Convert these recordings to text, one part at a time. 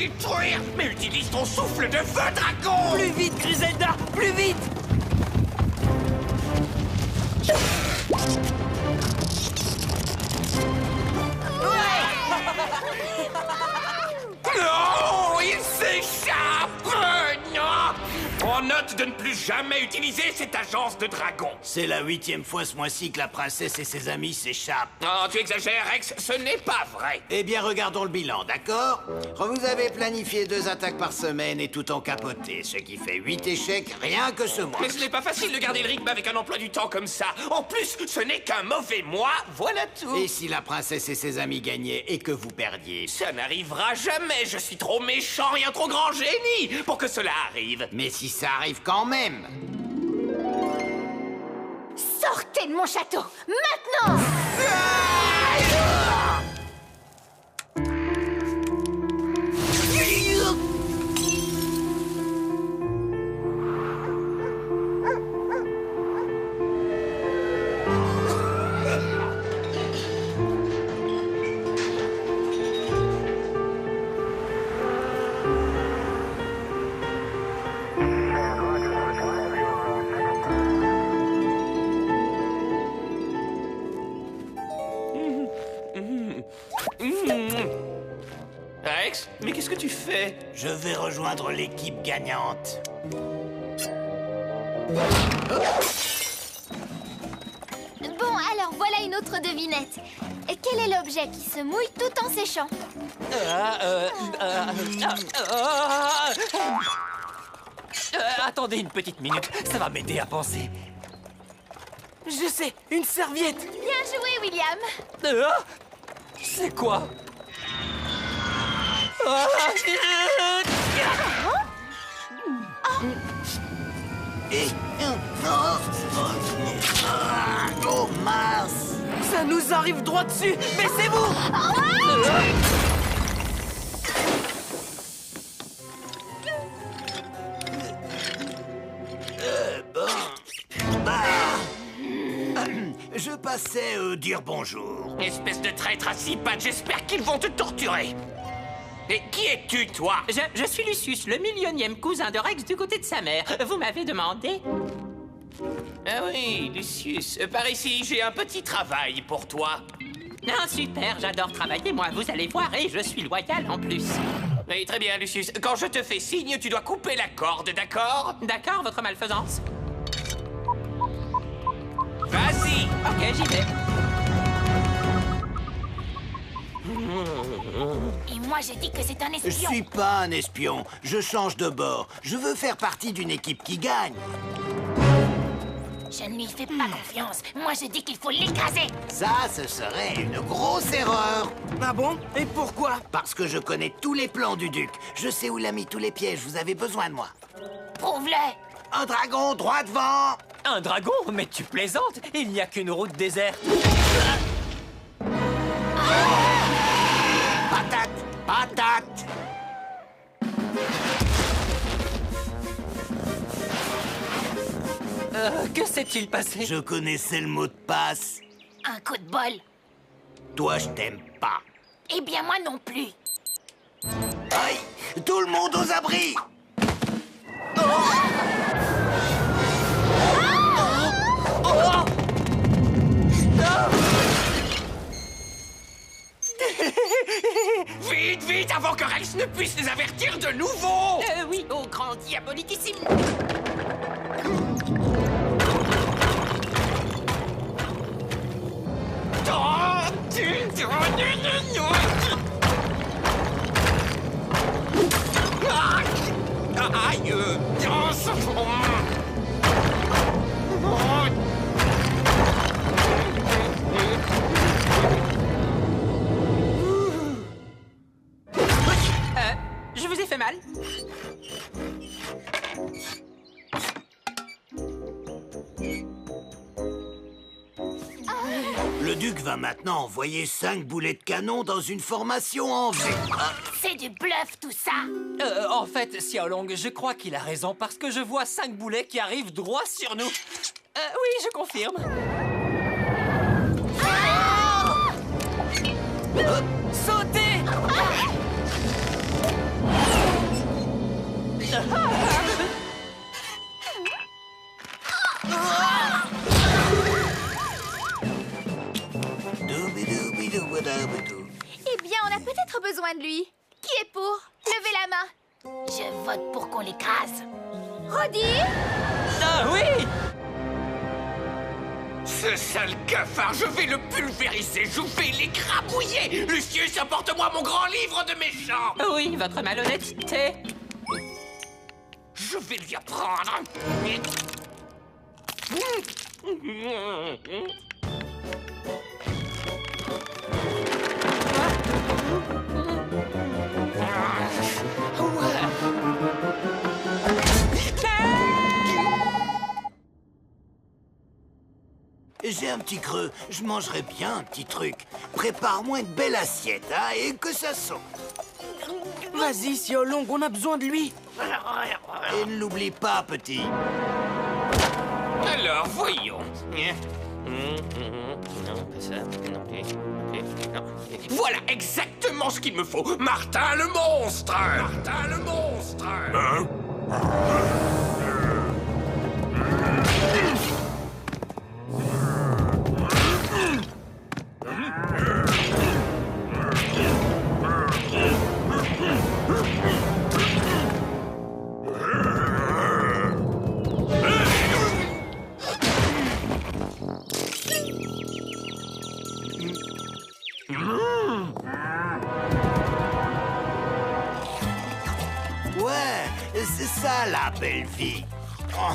détruire. Mais utilise ton souffle de feu, dragon. Plus vite, Griselda, plus vite! Non, il s'échappe. Non. Prends note de ne plus jamais utiliser cette agence de dragon. C'est la 8e fois ce mois-ci que la princesse et ses amis s'échappent. Non, tu exagères, Rex, ce n'est pas vrai. Eh bien, regardons le bilan, d'accord? Vous avez planifié 2 attaques par semaine et tout en capoté, ce qui fait 8 échecs rien que ce mois. Mais ce n'est pas facile de garder le rythme avec un emploi du temps comme ça. En plus, ce n'est qu'un mauvais mois, voilà tout. Et si la princesse et ses amis gagnaient et que vous perdiez? Ça n'arrivera jamais, je suis trop méchant et un trop grand génie pour que cela arrive. Mais si ça arrive quand même. Sortez de mon château, maintenant! Rex, mais qu'est-ce que tu fais? Je vais rejoindre l'équipe gagnante. Bon, alors voilà une autre devinette. Quel est l'objet qui se mouille tout en séchant? Attendez une petite minute, ça va m'aider à penser. Je sais, une serviette! Bien joué, William! C'est quoi? Oh mince! Ça nous arrive droit dessus! Baissez-vous! Je passais dire bonjour. Espèce de traître à 6 pattes, j'espère qu'ils vont te torturer. Et qui es-tu, toi? Je suis Lucius, le millionième cousin de Rex du côté de sa mère. Vous m'avez demandé? Ah oui, Lucius, par ici, j'ai un petit travail pour toi. Ah, super, j'adore travailler, moi, vous allez voir, et je suis loyal en plus. Oui, très bien, Lucius. Quand je te fais signe, tu dois couper la corde, d'accord? D'accord, votre malfaisance? Vas-y! Ok, j'y vais. Et moi, je dis que c'est un Je espion. suis pas un espion. Je change de bord. Je veux faire partie d'une équipe qui gagne. Je ne lui fais pas confiance. Moi, je dis qu'il faut l'écraser. Ça, ce serait une grosse erreur. Ah bon? Et pourquoi? Parce que je connais tous les plans du duc. Je sais où il a mis tous les pièges. Vous avez besoin de moi. Prouve-le. Un dragon droit devant. Un dragon? Mais tu plaisantes! Il n'y a qu'une route déserte! Patate, patate. Que s'est-il passé? Je connaissais le mot de passe. Un coup de bol. Toi, je t'aime pas. Eh bien, moi non plus. Aïe! Tout le monde aux abris! Vite, vite, avant que Rex ne puisse les avertir de nouveau! Oui, au grand diabolicissime. Aïe! Je vous ai fait mal? Le duc va maintenant envoyer 5 boulets de canon dans une formation en V. C'est du bluff, tout ça. En fait, Xiaolong, je crois qu'il a raison parce que je vois 5 boulets qui arrivent droit sur nous. Oui, je confirme. Sautez! de lui. Qui est pour? Levez la main. Je vote pour qu'on l'écrase. Roddy? Ah oui! Ce sale cafard, je vais le pulvériser, je vais l'écrabouiller. Lucius, apporte-moi mon grand livre de méchants. Oui, votre malhonnêteté. Je vais lui apprendre. J'ai un petit creux, je mangerais bien un petit truc. Prépare-moi une belle assiette, hein, et que ça saute. Vas-y, Xiaolong, on a besoin de lui. Et ne l'oublie pas, petit. Alors, voyons. Non, pas ça. Non, non. Voilà exactement ce qu'il me faut. Martin le monstre. Martin le monstre. Hein? Ouais, c'est ça la belle vie. Oh.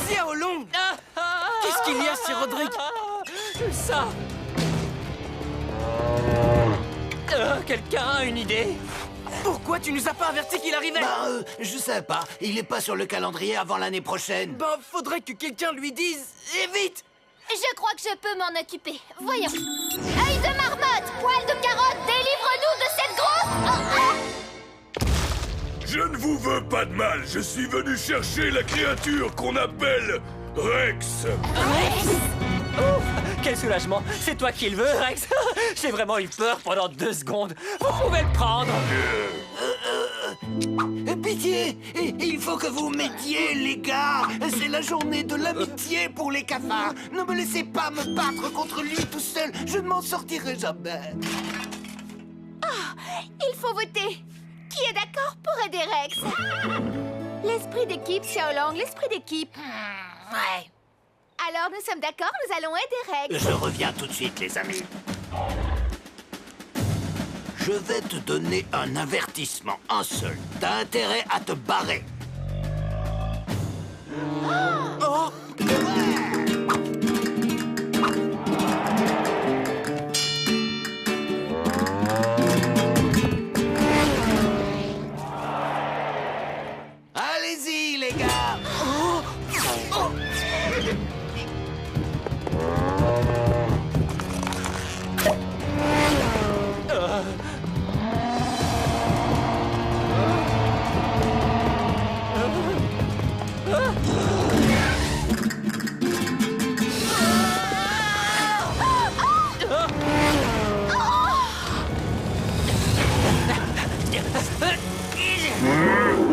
Xiaolong! Qu'est-ce qu'il y a, Sir Roderick? Ça! Quelqu'un a une idée? Pourquoi tu nous as pas averti qu'il arrivait? Je sais pas. Il est pas sur le calendrier avant l'année prochaine. Faudrait que quelqu'un lui dise. Et vite! Je crois que je peux m'en occuper. Voyons. Œil de marmotte, poil de carotte, délivre-nous de cette grosse... Je ne vous veux pas de mal, je suis venu chercher la créature qu'on appelle Rex. Ouf! Quel soulagement! C'est toi qui le veux, Rex! J'ai vraiment eu peur pendant 2 secondes. Vous pouvez le prendre! Pitié! Il faut que vous m'aidiez, les gars! C'est la journée de l'amitié pour les cafards! Ne me laissez pas me battre contre lui tout seul! Je ne m'en sortirai jamais! Il faut voter. Qui est d'accord pour aider Rex? L'esprit d'équipe, Xiaolong, l'esprit d'équipe. Ouais. Alors, nous sommes d'accord, nous allons aider Rex. Je reviens tout de suite, les amis. Je vais te donner un avertissement, un seul. T'as intérêt à te barrer. Oh! Allez-y, les gars!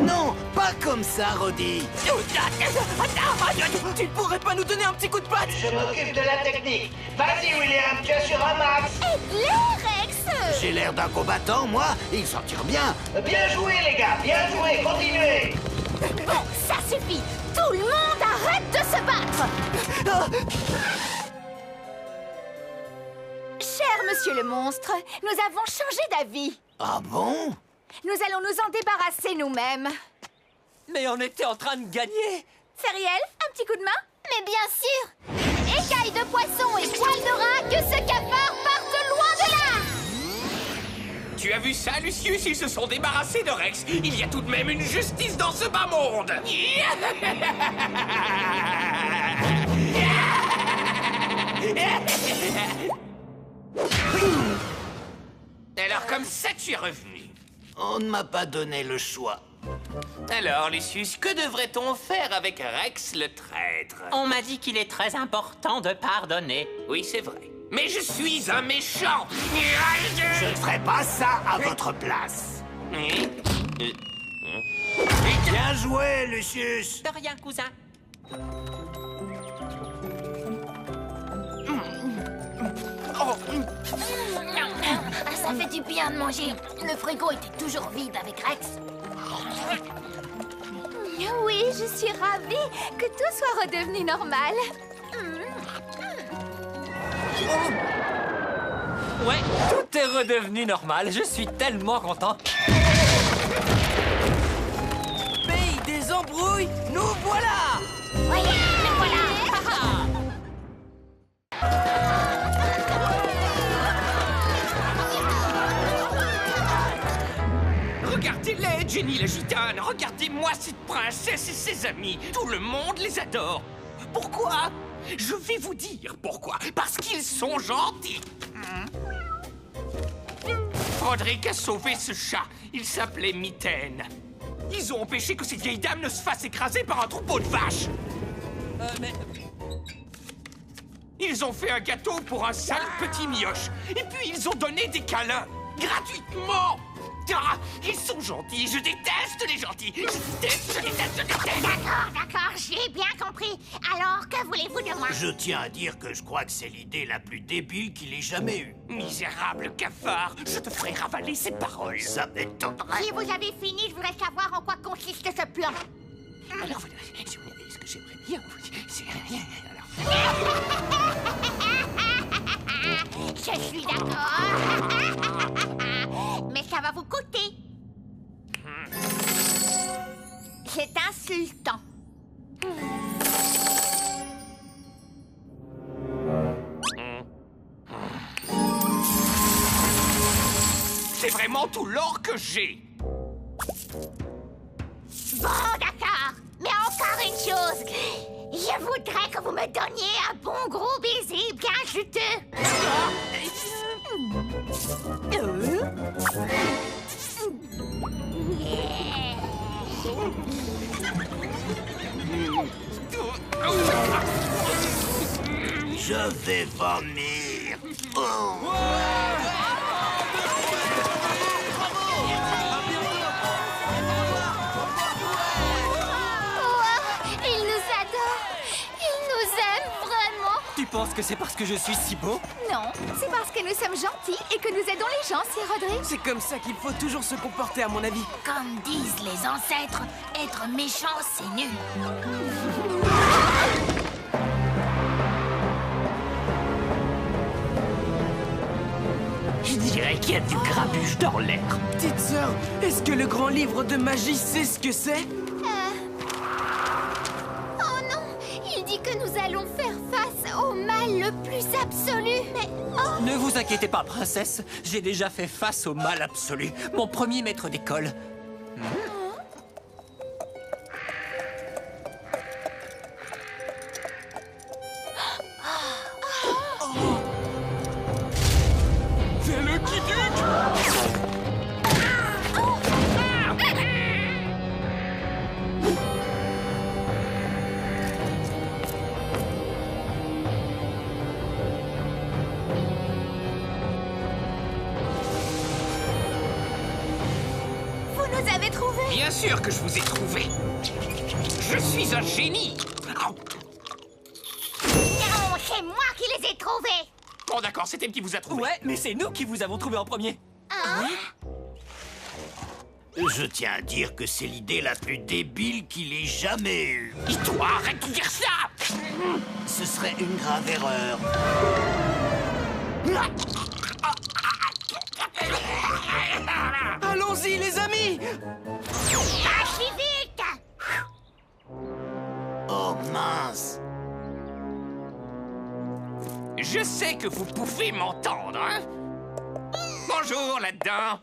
Non, pas comme ça, Roddy. Tu ne pourrais pas nous donner un petit coup de patte? Je m'occupe de la technique. Vas-y, William, tu assures un max. Aide-les, Rex. J'ai l'air d'un combattant, moi. Il s'en tire bien. Bien joué, les gars, bien joué, continuez. Bon, ça suffit. Tout le monde arrête de se battre. Cher monsieur le monstre, nous avons changé d'avis. Ah bon? Nous allons nous en débarrasser nous-mêmes. Mais on était en train de gagner! Feriel, un petit coup de main? Mais bien sûr. Écailles de poisson et poils de rat, que ce cafard parte loin de là. Tu as vu ça, Lucius? Ils se sont débarrassés de Rex. Il y a tout de même une justice dans ce bas monde. Alors, comme ça, tu es revenu. On ne m'a pas donné le choix. Alors, Lucius, que devrait-on faire avec Rex le traître? On m'a dit qu'il est très important de pardonner. Oui, c'est vrai. Mais je suis un méchant. Je ne ferai pas ça à votre place. Bien joué, Lucius. De rien, cousin. Ça fait du bien de manger. Le frigo était toujours vide avec Rex. Oui, je suis ravie que tout soit redevenu normal. Ouais, tout est redevenu normal. Je suis tellement content. Pays des embrouilles, nous voilà! Oui, me voilà. Regardez-les, Jenny la gitane. Regardez-moi cette princesse et ses amis. Tout le monde les adore. Pourquoi? Je vais vous dire pourquoi. Parce qu'ils sont gentils. Roderick a sauvé ce chat. Il s'appelait Mitaine. Ils ont empêché que cette vieille dame ne se fasse écraser par un troupeau de vaches. Mais... Ils ont fait un gâteau pour un sale petit mioche. Et puis ils ont donné des câlins. Gratuitement. Ah, ils sont gentils. Je déteste les gentils. Je déteste. D'accord, j'ai bien compris. Alors, que voulez-vous de moi? Je tiens à dire que je crois que c'est l'idée la plus débile qu'il ait jamais eue. Misérable cafard, je te ferai ravaler ces paroles. Ça m'étonnerait. Si vous avez fini, je voudrais savoir en quoi consiste ce plan. Alors, ce que j'aimerais bien vous dire, c'est rien. Je suis d'accord. Mais ça va vous coûter. C'est insultant. C'est vraiment tout l'or que j'ai. Bon, d'accord. Mais encore une chose. Je voudrais que vous me donniez un bon gros baiser bien juteux. Je vais vomir. Oh. Il nous adore. Il nous aime vraiment. Tu penses que c'est parce que je suis si beau? Non, c'est parce que nous sommes gentils et que nous aidons les gens, Sir Roderick. C'est comme ça qu'il faut toujours se comporter, à mon avis. Comme disent les ancêtres, être méchant, c'est nul. Je dirais qu'il y a du grabuge dans l'air. Petite sœur, est-ce que le grand livre de magie sait ce que c'est? Oh non, il dit que nous allons faire face au mal le plus absolu. Mais oh, Ne vous inquiétez pas, princesse. J'ai déjà fait face au mal absolu. Mon premier maître d'école. C'est le Kiduc. vous nous avez trouvés. Bien sûr que je vous ai trouvé. Je suis un génie. Non, c'est moi qui les ai trouvés. Bon d'accord, c'est elle qui vous a trouvé. Ouais, mais c'est nous qui vous avons trouvé en premier. Je tiens à dire que c'est l'idée la plus débile qu'il ait jamais eue. Et toi, arrête de dire ça. Ce serait une grave erreur. Allons-y, les amis! Pas si vite. Oh mince. Je sais que vous pouvez m'entendre, hein. Bonjour là-dedans.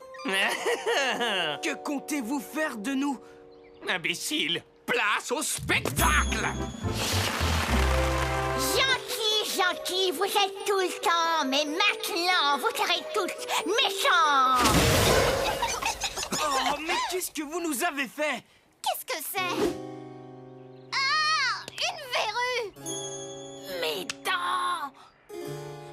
Que comptez-vous faire de nous? Imbécile, place au spectacle. Gentil, vous êtes tout le temps, mais maintenant, vous serez tous méchants. Oh, mais qu'est-ce que vous nous avez fait? Qu'est-ce que c'est? Ah, une verrue. Mes dents.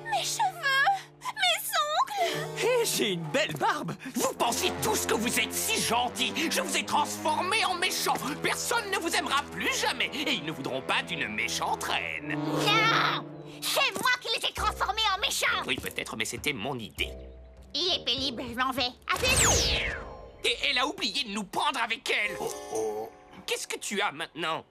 Mes cheveux. Mes ongles. Hé, j'ai une belle barbe. Vous pensez tous que vous êtes si gentils. Je vous ai transformé en méchant. Personne ne vous aimera plus jamais. Et ils ne voudront pas d'une méchante reine. Non, c'est moi qui les ai transformés en méchants. Oui, peut-être, mais c'était mon idée. Il est pénible, je m'en vais. À plus. Et elle a oublié de nous prendre avec elle. Qu'est-ce que tu as maintenant?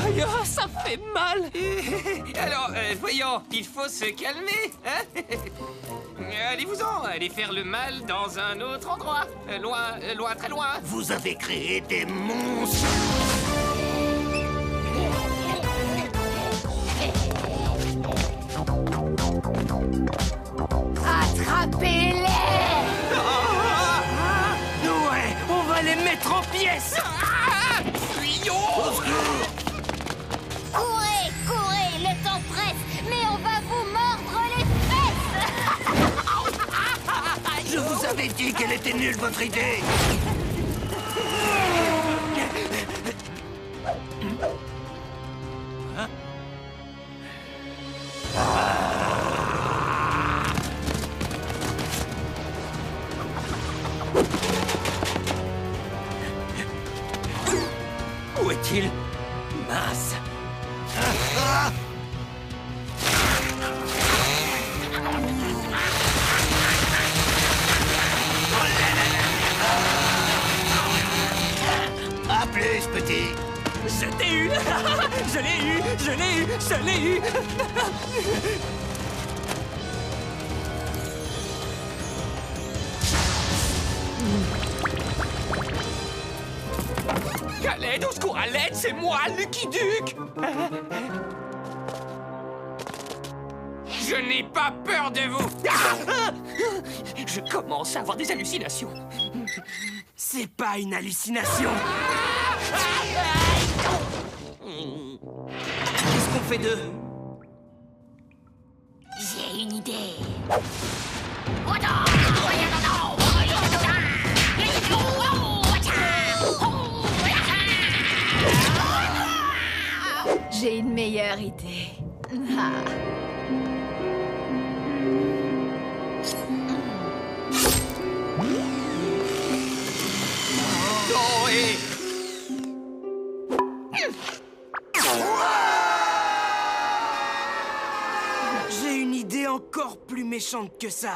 Aïe, ça fait mal. Alors, voyons, il faut se calmer, hein? Allez-vous-en, allez faire le mal dans un autre endroit. Loin, très loin. Vous avez créé des monstres. Attrapez-les! Ouais, on va les mettre en pièces. Fuyons! Courez, courez, le temps presse, mais on va vous mordre les fesses! Je vous avais dit qu'elle était nulle, votre idée. Où est-il? Mince. À plus, petit. Je t'ai eu. Je l'ai eu. Je l'ai eu. Je l'ai eu. À l'aide, au secours, à l'aide, c'est moi, Lucky Duke! Je n'ai pas peur de vous! Je commence à avoir des hallucinations. C'est pas une hallucination. Qu'est-ce qu'on fait d'eux? J'ai une idée. J'ai une meilleure idée. Oh, et... J'ai une idée encore plus méchante que ça.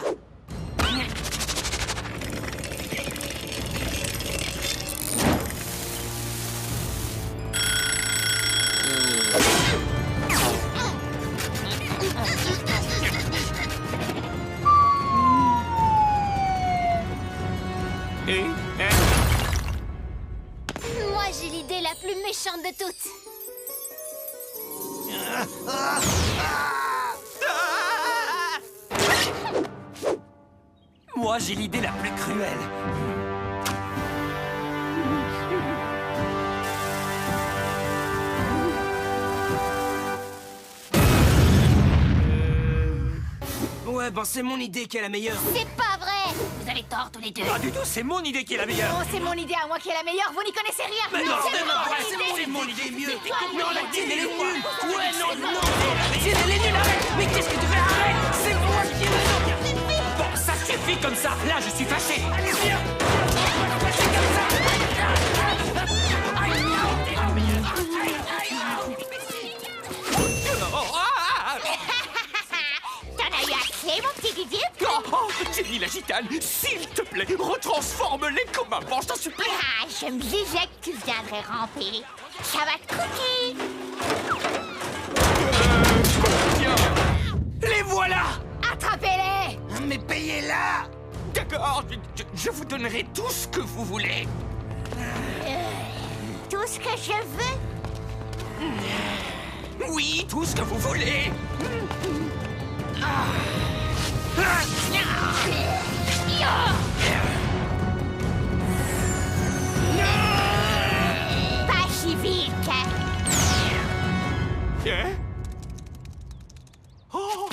Moi, j'ai l'idée la plus méchante de toutes. Moi, j'ai l'idée la plus cruelle. Ouais, ben c'est mon idée qui est la meilleure. C'est pas vrai! Vous avez tort tous les deux. Pas du tout, c'est mon idée qui est la meilleure. Oh, c'est mon idée à moi qui est la meilleure, vous n'y connaissez rien! Mais non, c'est c'est mon idée mieux. Non, la tienne, elle est nulle. Ouais, Ouais, non, la tienne, elle est nulle. Arrête. Mais qu'est-ce que tu fais? Arrête. C'est moi qui ai raison. Bon, ça suffit comme ça. Là, je suis fâché. Allez, viens. C'est comme ça. T'en as eu assez, mon petit Duduc? Oh, Jenny la gitane, s'il te plaît, retransforme-les comme avant, je t'en supplie. Ah, je me disais que tu viendrais ramper. Ça va te coûter. Tiens. Les voilà. Attrapez-les! Mais payez-la. D'accord, je vous donnerai tout ce que vous voulez. Tout ce que je veux. Oui, tout ce que vous voulez. Pas si vite. Hein? Oh!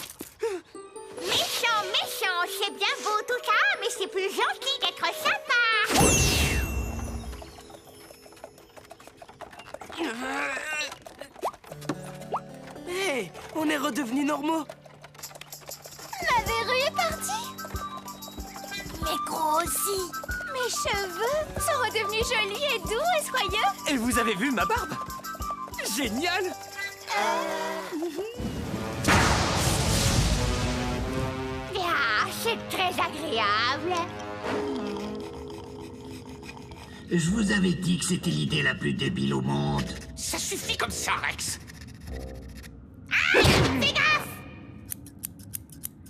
Méchant, méchant, c'est bien beau tout ça, mais c'est plus gentil d'être sympa. Hey, on est redevenus normaux. Ma verrue est partie. Mes crocs aussi. Mes cheveux sont redevenus jolis et doux et soyeux. Et vous avez vu ma barbe? Génial! Bien, c'est très agréable. Je vous avais dit que c'était l'idée la plus débile au monde. Ça suffit comme ça, Rex. Fais gaffe!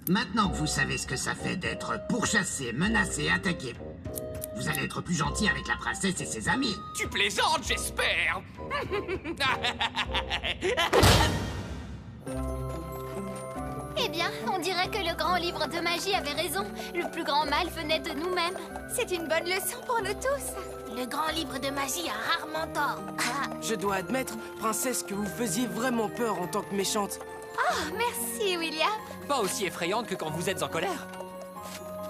Maintenant que vous savez ce que ça fait d'être pourchassé, menacé, attaqué, vous allez être plus gentil avec la princesse et ses amis. Tu plaisantes, j'espère. Eh bien, on dirait que le grand livre de magie avait raison. Le plus grand mal venait de nous-mêmes. C'est une bonne leçon pour nous tous. Le grand livre de magie a rarement tort. Je dois admettre, princesse, que vous faisiez vraiment peur en tant que méchante. Oh, merci, William. Pas aussi effrayante que quand vous êtes en colère.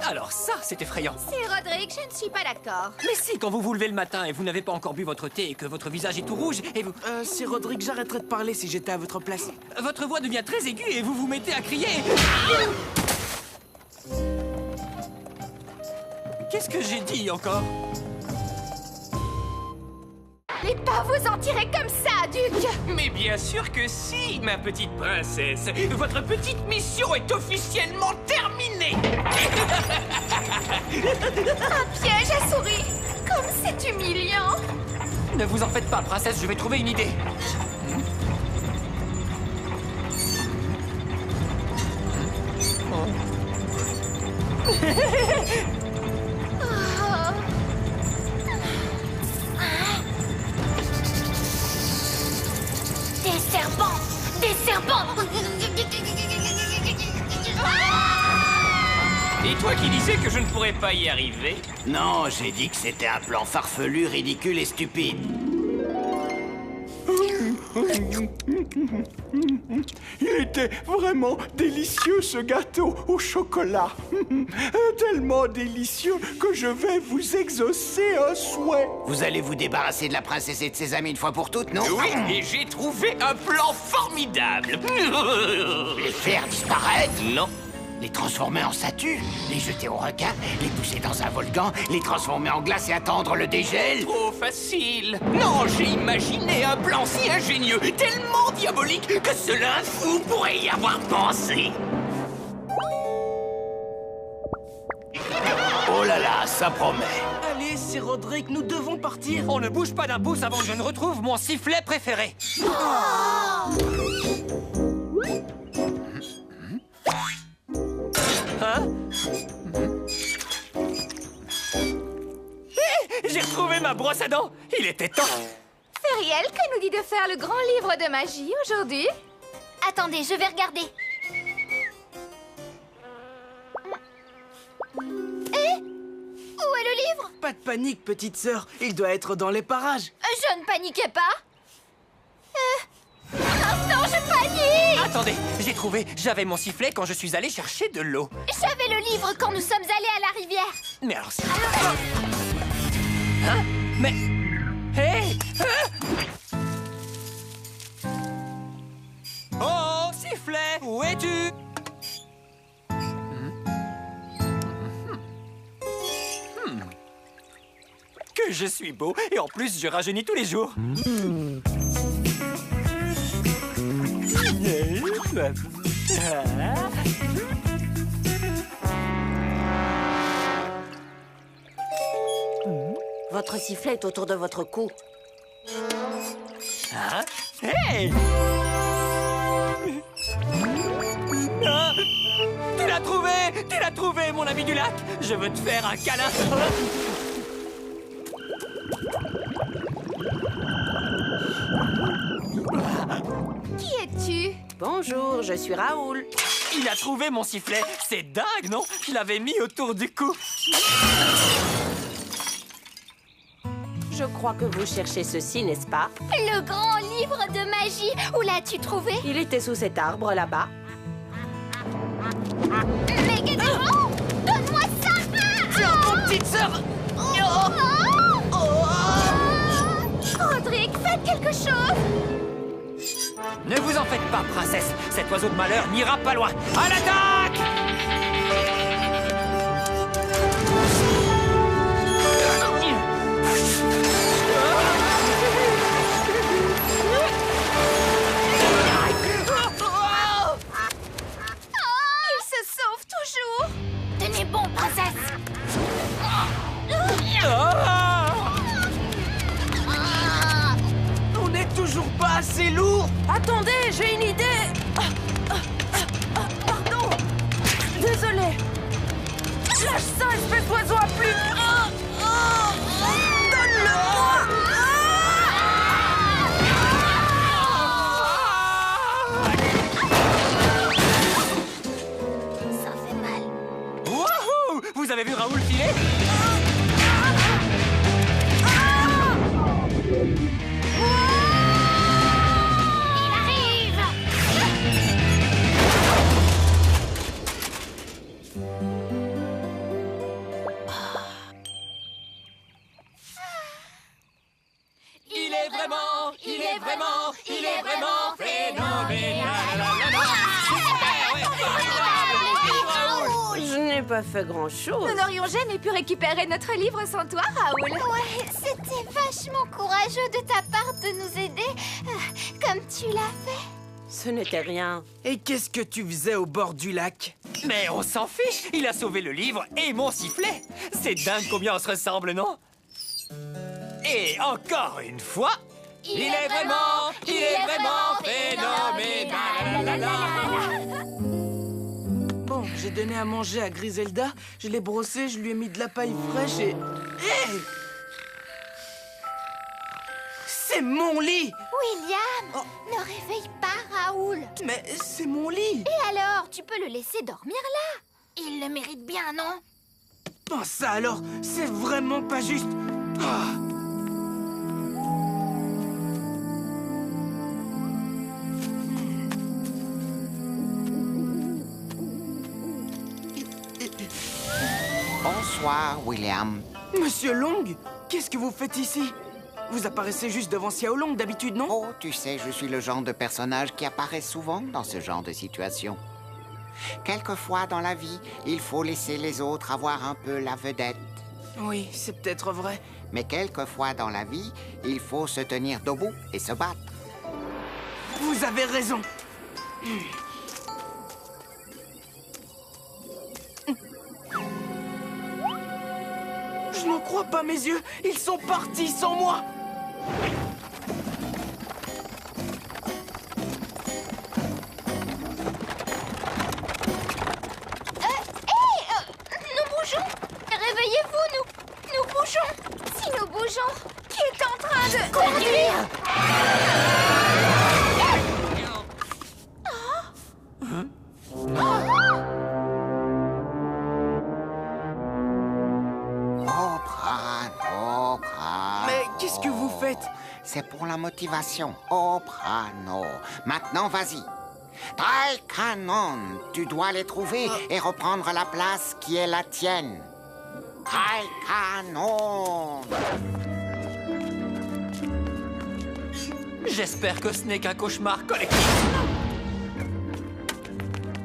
Alors ça, c'est effrayant. C'est Roderick, je ne suis pas d'accord. Mais si, quand vous vous levez le matin et vous n'avez pas encore bu votre thé et que votre visage est tout rouge et vous... C'est Roderick, j'arrêterais de parler si j'étais à votre place. Votre voix devient très aiguë et vous vous mettez à crier. Qu'est-ce que j'ai dit encore? Mais pas vous en tirer comme ça, Duc. Mais bien sûr que si, ma petite princesse. Votre petite mission est officiellement terminée. Un piège à souris. Comme c'est humiliant. Ne vous en faites pas, princesse, je vais trouver une idée. Des serpents! Des serpents! Et toi qui disais que je ne pourrais pas y arriver? Non, j'ai dit que c'était un plan farfelu, ridicule et stupide. Il était vraiment délicieux ce gâteau au chocolat. Tellement délicieux que je vais vous exaucer un souhait. Vous allez vous débarrasser de la princesse et de ses amis une fois pour toutes, non? Oui, et j'ai trouvé un plan formidable. Les faire disparaître? Non. Les transformer en statues? Les jeter au requin? Les pousser dans un volcan? Les transformer en glace et attendre le dégel? Trop facile. Non, j'ai imaginé un plan si ingénieux, tellement diabolique que seul un fou pourrait y avoir pensé. Oh là là, ça promet. Allez, c'est Roderick, nous devons partir. On ne bouge pas d'un pouce avant que je ne retrouve mon sifflet préféré. Hein? J'ai retrouvé ma brosse à dents. Il était temps. Feriel, que nous dit de faire le grand livre de magie aujourd'hui? Attendez, je vais regarder. Où est le livre? Pas de panique, petite sœur. Il doit être dans les parages. Je ne paniquais pas. Maintenant, je panique! Attendez, j'ai trouvé. J'avais mon sifflet quand je suis allé chercher de l'eau. J'avais le livre quand nous sommes allés à la rivière. Mais alors c'est... Hein? Mais... Hé! Oh, sifflet! Où es-tu? Que je suis beau, et en plus, je rajeunis tous les jours. Votre sifflet est autour de votre cou. Hein? Hey! Ah! Tu l'as trouvé! Tu l'as trouvé, mon ami du lac! Je veux te faire un câlin! Qui es-tu? Bonjour, je suis Raoul. Il a trouvé mon sifflet! C'est dingue, non? Je l'avais mis autour du cou! Je crois que vous cherchez ceci, n'est-ce pas? Le grand livre de magie. Où l'as-tu trouvé? Il était sous cet arbre là-bas. Mais oh, donne-moi ça! Tiens, mon petite sœur! Roderick, faites quelque chose! Ne vous en faites pas, princesse. Cet oiseau de malheur n'ira pas loin. À l'attaque! Il se sauve toujours. Tenez bon, princesse. On n'est toujours pas assez lourd. Attendez, j'ai une idée. Pardon. Désolé. Lâche ça, espèce d'oiseau à plumes. Donne-le-moi. Ça fait mal. Wouhou! Vous avez vu Raoul filer? Il arrive. Il est vraiment phénoménal. Je n'ai pas fait grand-chose. Nous n'aurions jamais pu récupérer notre livre sans toi, Raoul. Ouais, c'était vachement courageux de ta part de nous aider, comme tu l'as fait. Ce n'était rien. Et qu'est-ce que tu faisais au bord du lac? Mais on s'en fiche, il a sauvé le livre et mon sifflet. C'est dingue combien on se ressemble, non? Et encore une fois, il est vraiment phénoménal. Bon, j'ai donné à manger à Griselda, je l'ai brossé, je lui ai mis de la paille fraîche et... Hey! C'est mon lit! William, ne réveille pas Raoul. Mais c'est mon lit! Et alors, tu peux le laisser dormir là. Il le mérite bien, non? Oh, ça alors, c'est vraiment pas juste! Ah. Bonsoir, William. Monsieur Long, qu'est-ce que vous faites ici? Vous apparaissez juste devant Xiao Long d'habitude, non? Oh, tu sais, je suis le genre de personnage qui apparaît souvent dans ce genre de situation. Quelquefois dans la vie, il faut laisser les autres avoir un peu la vedette. Oui, c'est peut-être vrai. Mais quelquefois dans la vie, il faut se tenir debout et se battre. Vous avez raison. Je n'en crois pas mes yeux. Ils sont partis sans moi. Nous bougeons. Réveillez-vous, nous bougeons. Si nous bougeons, qui est en train de conduire? Mais qu'est-ce que vous faites? C'est pour la motivation. Oprano. Maintenant, vas-y. Trailcanon, tu dois les trouver et reprendre la place qui est la tienne. Trailcanon. J'espère que ce n'est qu'un cauchemar collectif.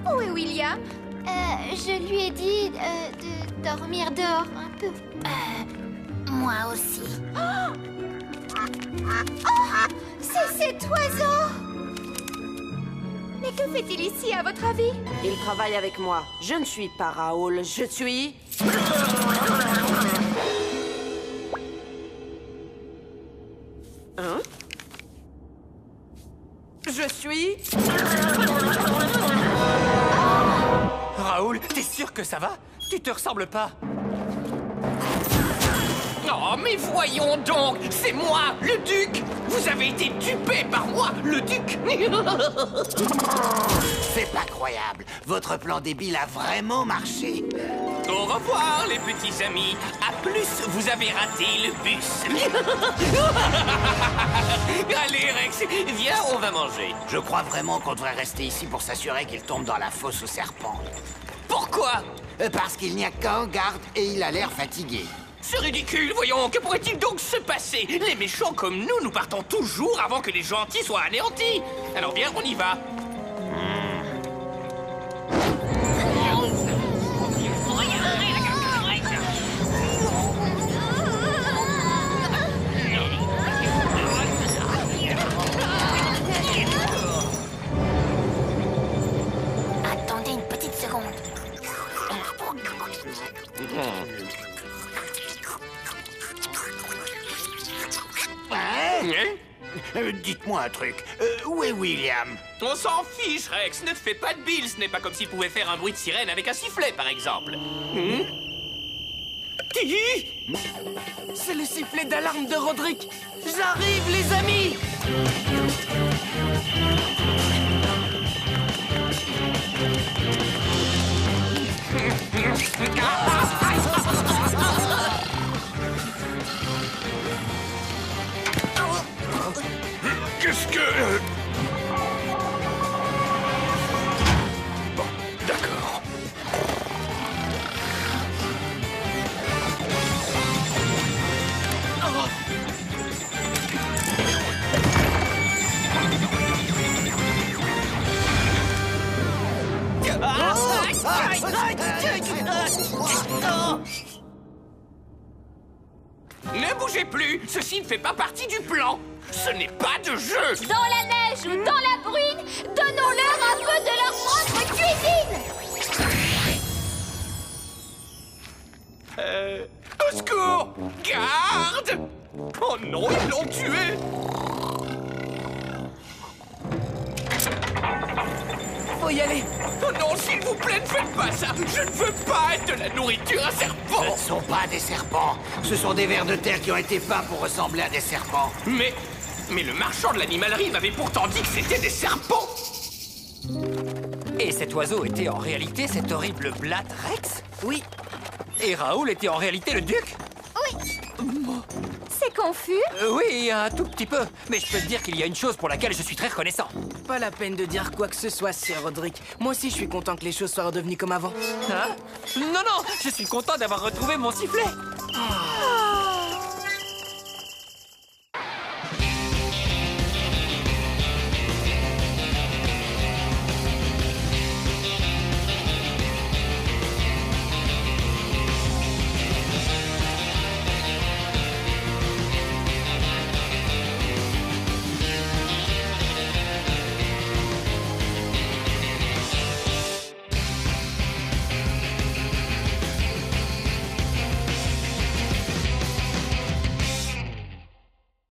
Où est William? Je lui ai dit de dormir dehors un peu. Moi aussi. C'est cet oiseau! Mais que fait-il ici, à votre avis? Il travaille avec moi. Je ne suis pas Raoul, je suis... Hein? Je suis... Raoul, t'es sûr que ça va? Tu te ressembles pas. Oh, mais voyons donc, c'est moi, le duc. Vous avez été dupé par moi, le duc. C'est pas croyable. Votre plan débile a vraiment marché. Au revoir, les petits amis. À plus, vous avez raté le bus. Allez, Rex, viens, on va manger. Je crois vraiment qu'on devrait rester ici pour s'assurer qu'il tombe dans la fosse aux serpents. Pourquoi? Parce qu'il n'y a qu'un garde et il a l'air fatigué. C'est ridicule, voyons, que pourrait-il donc se passer? Les méchants comme nous partons toujours avant que les gentils soient anéantis. Alors bien, on y va. Attendez une petite seconde. Dites-moi un truc. Où est William? On s'en fiche, Rex. Ne te fais pas de bile. Ce n'est pas comme s'il pouvait faire un bruit de sirène avec un sifflet, par exemple. C'est le sifflet d'alarme de Roderick. J'arrive, les amis. Qu'est-ce que... Bon, d'accord. Ne bougez plus. Ceci ne fait pas partie du plan. Ce n'est pas de jeu. Dans la neige ou dans la bruine, donnons-leur un peu de leur propre cuisine. Au secours! Garde! Oh non, ils l'ont tué! Faut y aller. Oh non, s'il vous plaît, ne faites pas ça! Je ne veux pas être de la nourriture à serpent! Ce ne sont pas des serpents. Ce sont des vers de terre qui ont été peints pour ressembler à des serpents. Mais le marchand de l'animalerie m'avait pourtant dit que c'était des serpents! Et cet oiseau était en réalité cet horrible Blatt Rex? Oui. Et Raoul était en réalité le duc? Oui. C'est confus. Oui, un tout petit peu. Mais je peux te dire qu'il y a une chose pour laquelle je suis très reconnaissant. Pas la peine de dire quoi que ce soit, Sir Roderick. Moi aussi, je suis content que les choses soient redevenues comme avant. Hein? Non, non, je suis content d'avoir retrouvé mon sifflet.